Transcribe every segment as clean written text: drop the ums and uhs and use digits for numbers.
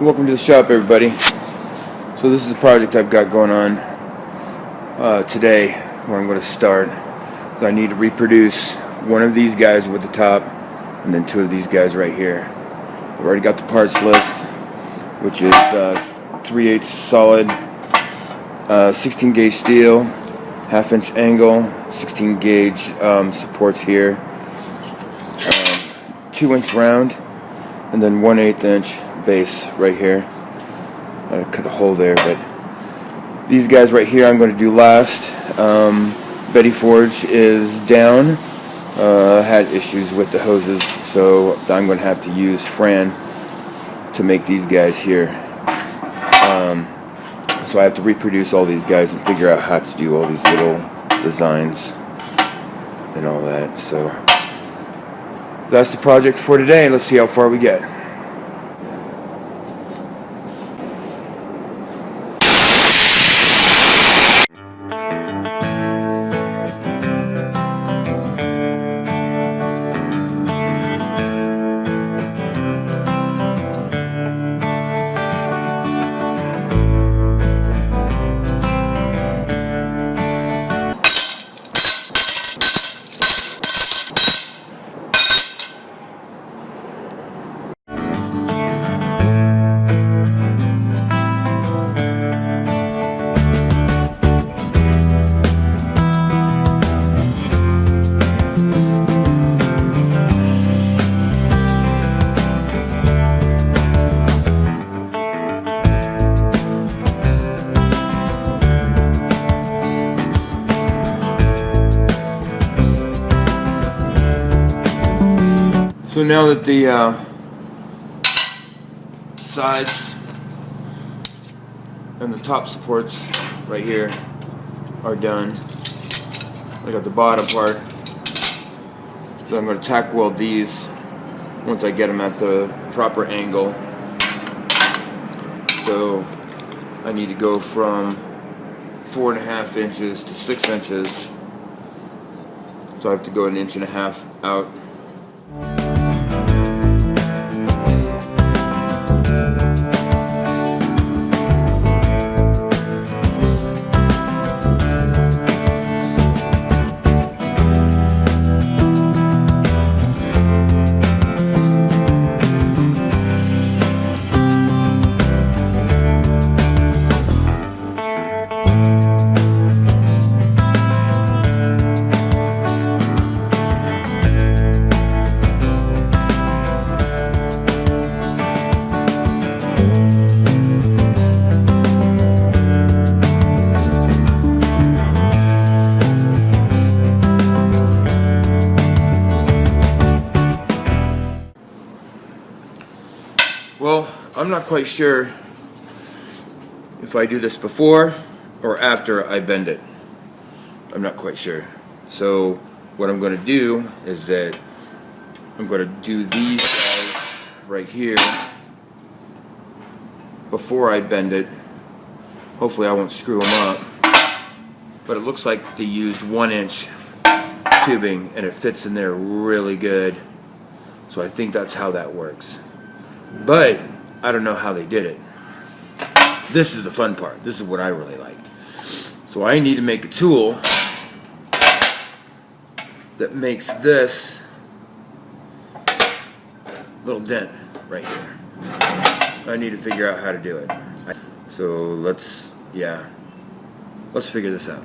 Welcome to the shop, everybody. So this is a project I've got going on today, where I'm going to start. So I need to reproduce one of these guys with the top, and then two of these guys right here. I've already got the parts list, which is 3/8 solid, 16 gauge steel, 1/2 inch angle, 16 gauge supports here, 2-inch round, and then 1/8 inch base right here. I cut a hole there, but these guys right here I'm going to do last. Betty Forge is down. Had issues with the hoses, so I'm going to have to use Fran to make these guys here. So I have to reproduce all these guys and figure out how to do all these little designs and all that. So that's the project for today. Let's see how far we get. So now that the sides and the top supports right here are done, I got the bottom part. So I'm going to tack weld these once I get them at the proper angle. So I need to go from 4.5 inches to 6 inches. So I have to go 1.5 inches out. Well, I'm not quite sure if I do this before or after I bend it. I'm not quite sure. So what I'm going to do is that I'm going to do these guys right here before I bend it. Hopefully I won't screw them up. But it looks like they used 1-inch tubing and it fits in there really good. So I think that's how that works. But I don't know how they did it. This is the fun part. This is what I really like. So I need to make a tool that makes this little dent right here. I need to figure out how to do it. So let's figure this out.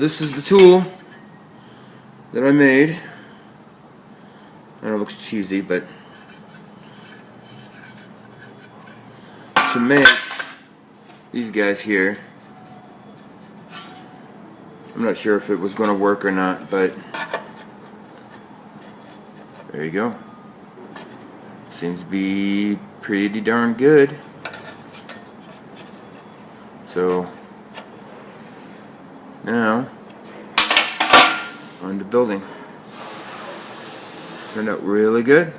this is the tool that I made. I know it looks cheesy, but to make these guys here, I'm not sure if it was going to work or not, but there you go. Seems to be pretty darn good. So now on to building. Turned out really good.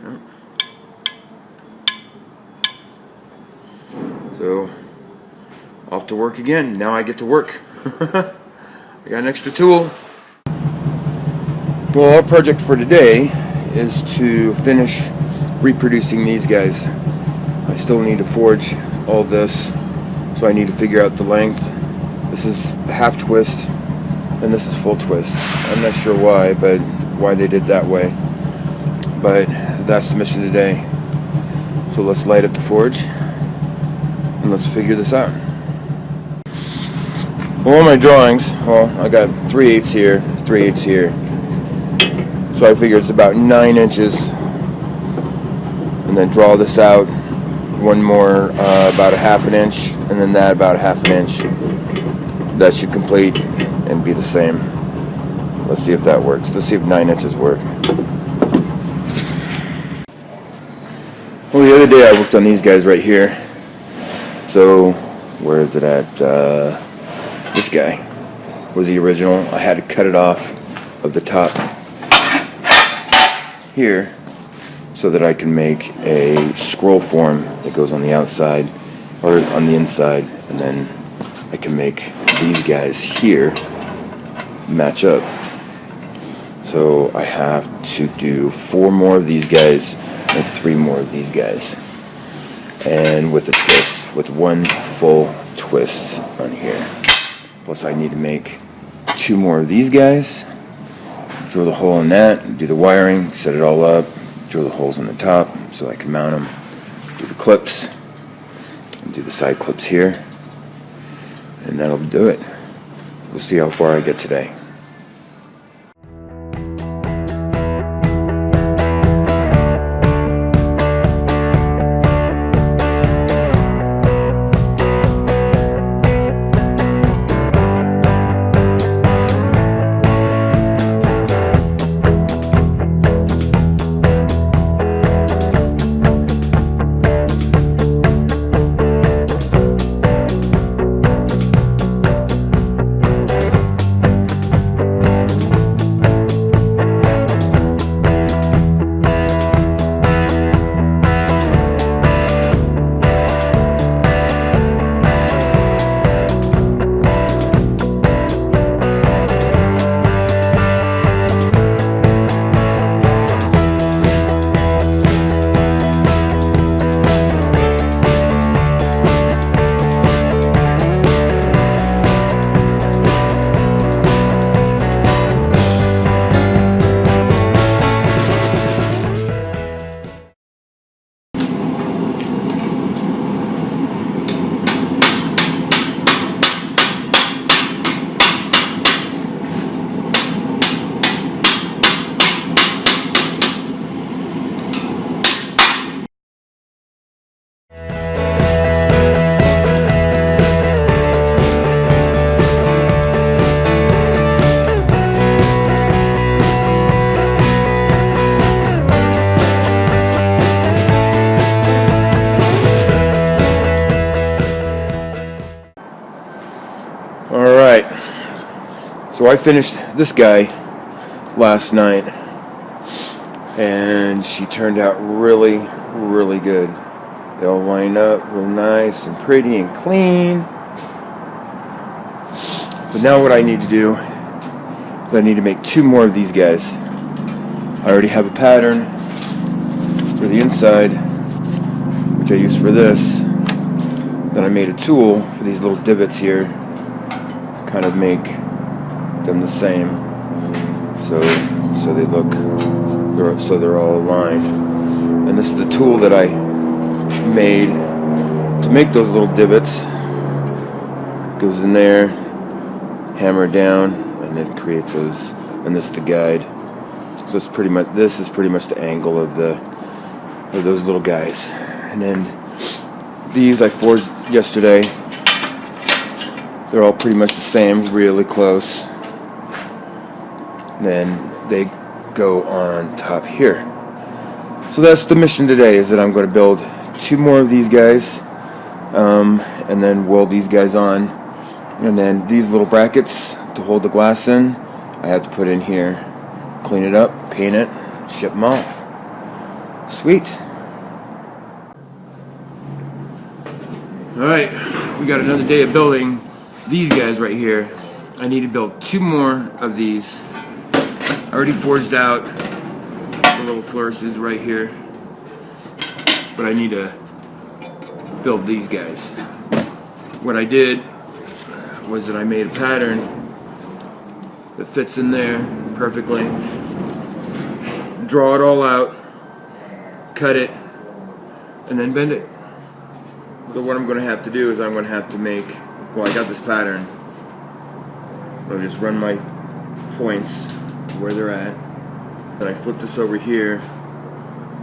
Yep. So off to work again. Now I get to work. I got an extra tool. Well, our project for today is to finish reproducing these guys. I still need to forge all this, so I need to figure out the length. This is half twist, and this is full twist. I'm not sure why, but why they did that way. But that's the mission today. So let's light up the forge, and let's figure this out. Well, on my drawings, well, I got 3/8 here, 3/8 here. So I figure it's about 9 inches, and then draw this out one more about a half an inch, and then that about a half an inch. That should complete and be the same. Let's see if that works. Let's see if 9 inches work. Well, the other day I worked on these guys right here. So where is it at? This guy was the original. I had to cut it off of the top here so that I can make a scroll form that goes on the outside or on the inside, and then I can make these guys here match up. So I have to do 4 more of these guys and 3 more of these guys, and with a twist, with 1 full twist on here. Plus I need to make 2 more of these guys, drill the hole in that, do the wiring, set it all up, drill the holes in the top so I can mount them, do the clips, and do the side clips here, and that'll do it. We'll see how far I get today. Alright, so I finished this guy last night, and she turned out really, really good. They all line up real nice and pretty and clean. But now what I need to do is I need to make 2 more of these guys. I already have a pattern for the inside, which I used for this. Then I made a tool for these little divots here, kind of make them the same, so they look, so they're all aligned. And this is the tool that I made to make those little divots. goes in there, hammer down, and it creates those. And this is the guide. So it's pretty much, this is pretty much the angle of those little guys. And then these I forged yesterday. They're all pretty much the same, really close. And then they go on top here. So that's the mission today, is that I'm going to build 2 more of these guys, and then weld these guys on. And then these little brackets to hold the glass in, I have to put in here, clean it up, paint it, ship them off. Sweet. Alright, we got another day of building these guys right here. I need to build 2 more of these. I already forged out the little flourishes right here, but I need to build these guys. What I did was that I made a pattern that fits in there perfectly. Draw it all out, cut it, and then bend it. So what I'm going to have to do is I'm going to have to make, well, I got this pattern. I'll just run my points where they're at. Then I flip this over here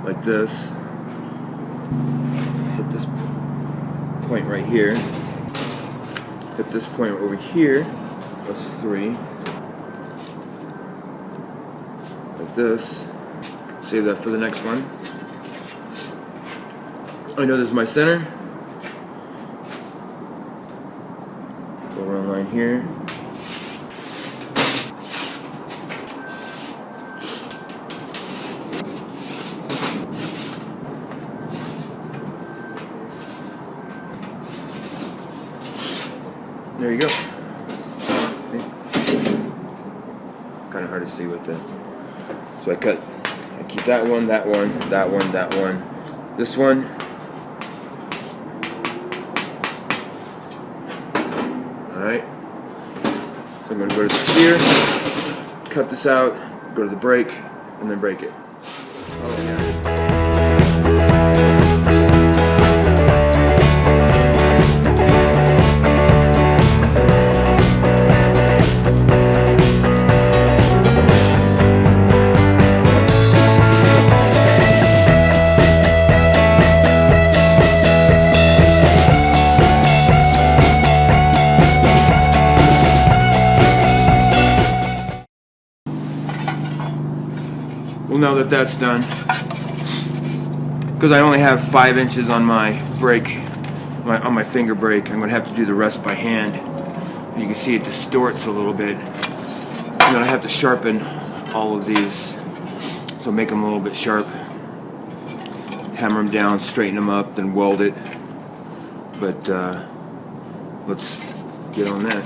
like this. Hit this point right here. Hit this point over here. That's 3. Like this. Save that for the next one. I know this is my center. Go around line here. There you go. Kind of hard to see with that. So I keep that one, that one, that one, that one, this one. Alright. So I'm going to go to the steer, cut this out, go to the brake, and then brake it. Oh, yeah. Well, now that that's done, because I only have 5 inches on my brake, on my finger brake, I'm going to have to do the rest by hand. You can see it distorts a little bit. And then I have to sharpen all of these, so make them a little bit sharp. Hammer them down, straighten them up, then weld it. But let's get on that.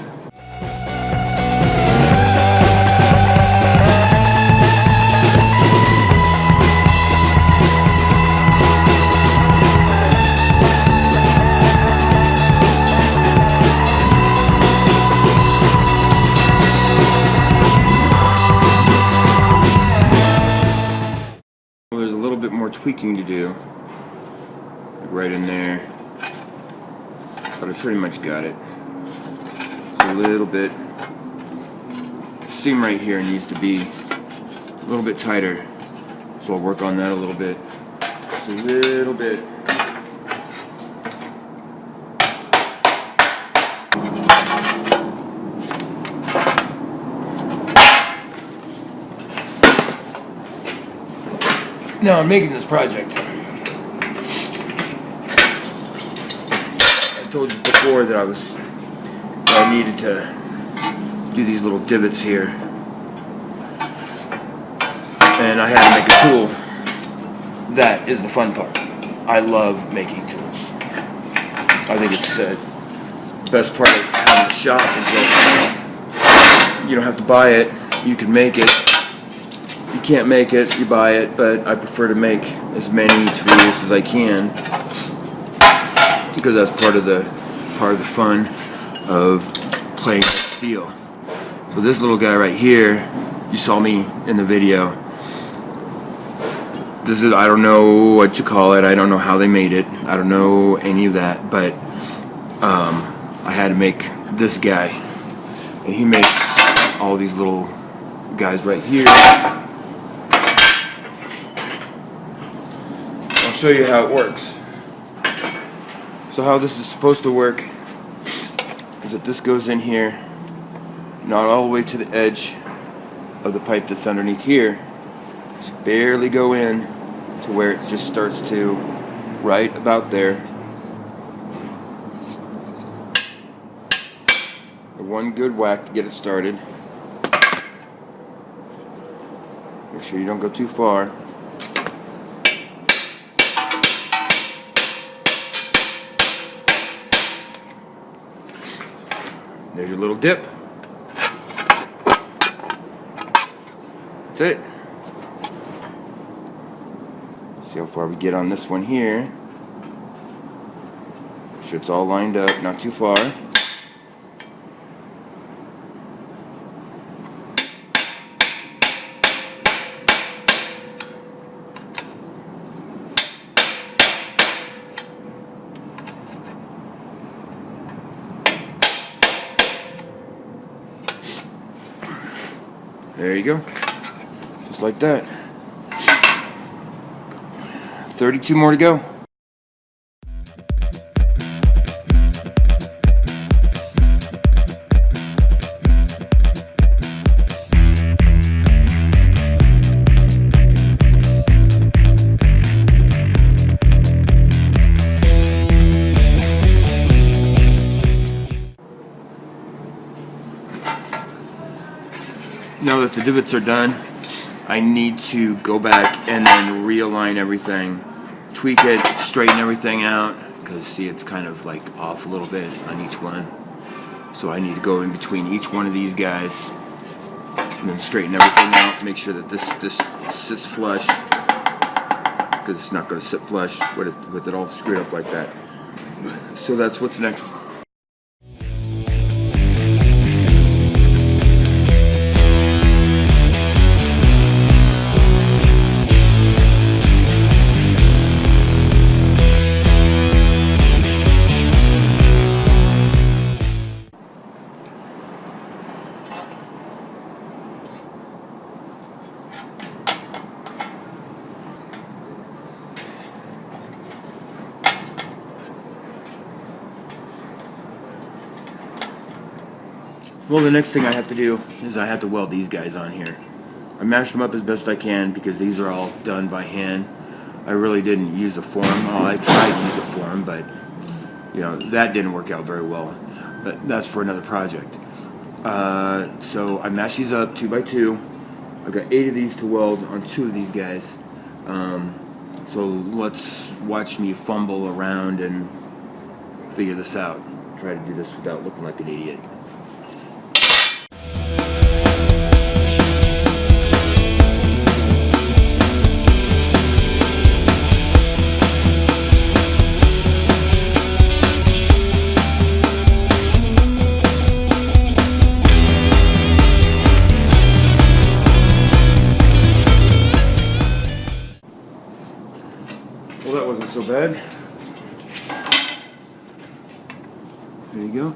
There's a little bit more tweaking to do, right in there, but I pretty much got it. So a little bit, the seam right here needs to be a little bit tighter, so I'll work on that a little bit. Just a little bit. Now I'm making this project. I told you before that I needed to do these little divots here, and I had to make a tool. That is the fun part. I love making tools. I think it's the best part of having a shop is that you don't have to buy it. You can make it. You can't make it, you buy it, but I prefer to make as many tools as I can because that's part of the fun of playing with steel. So this little guy right here, you saw me in the video. This is, I don't know what you call it, I don't know how they made it, I don't know any of that, but I had to make this guy, and he makes all these little guys right here. I'll show you how it works. So how this is supposed to work is that this goes in here, not all the way to the edge of the pipe that's underneath here. Just barely go in to where it just starts to right about there. One good whack to get it started. Make sure you don't go too far. There's your little dip. That's it. See how far we get on this one here. Make sure it's all lined up, not too far. There you go. Just like that. 32 more to go. Now that the divots are done, I need to go back and then realign everything, tweak it, straighten everything out, because see, it's kind of like off a little bit on each one. So I need to go in between each one of these guys and then straighten everything out, make sure that this sits flush, because it's not going to sit flush with it all screwed up like that. So that's what's next. Well, the next thing I have to do is I have to weld these guys on here. I mashed them up as best I can because these are all done by hand. I really didn't use a form. Oh, I tried to use a form, but you know, that didn't work out very well. But that's for another project. So I mashed these up 2 by 2. I've got 8 of these to weld on 2 of these guys. So let's watch me fumble around and figure this out. Try to do this without looking like an idiot. Well, that wasn't so bad. There you go.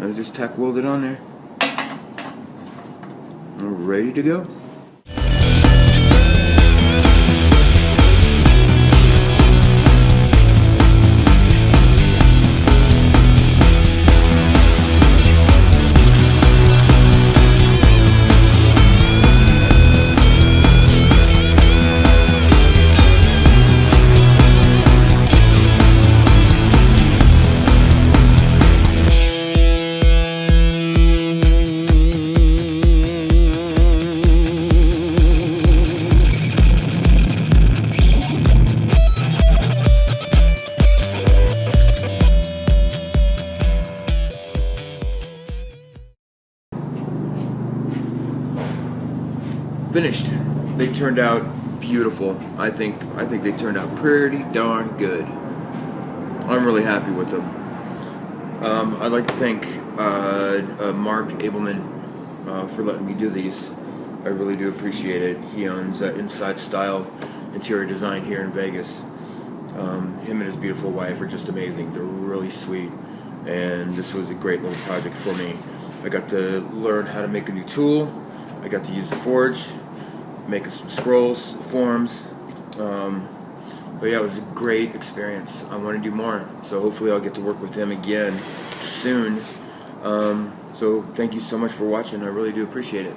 I just tack welded on there. We're ready to go. Finished. They turned out beautiful. I think they turned out pretty darn good. I'm really happy with them. I'd like to thank Marc Abelman for letting me do these. I really do appreciate it. He owns Inside Style Interior Design here in Vegas. Him and his beautiful wife are just amazing. They're really sweet. and this was a great little project for me. I got to learn how to make a new tool. I got to use the forge, make some scrolls, forms. But yeah, it was a great experience. I want to do more, so hopefully I'll get to work with him again soon. So thank you so much for watching. I really do appreciate it.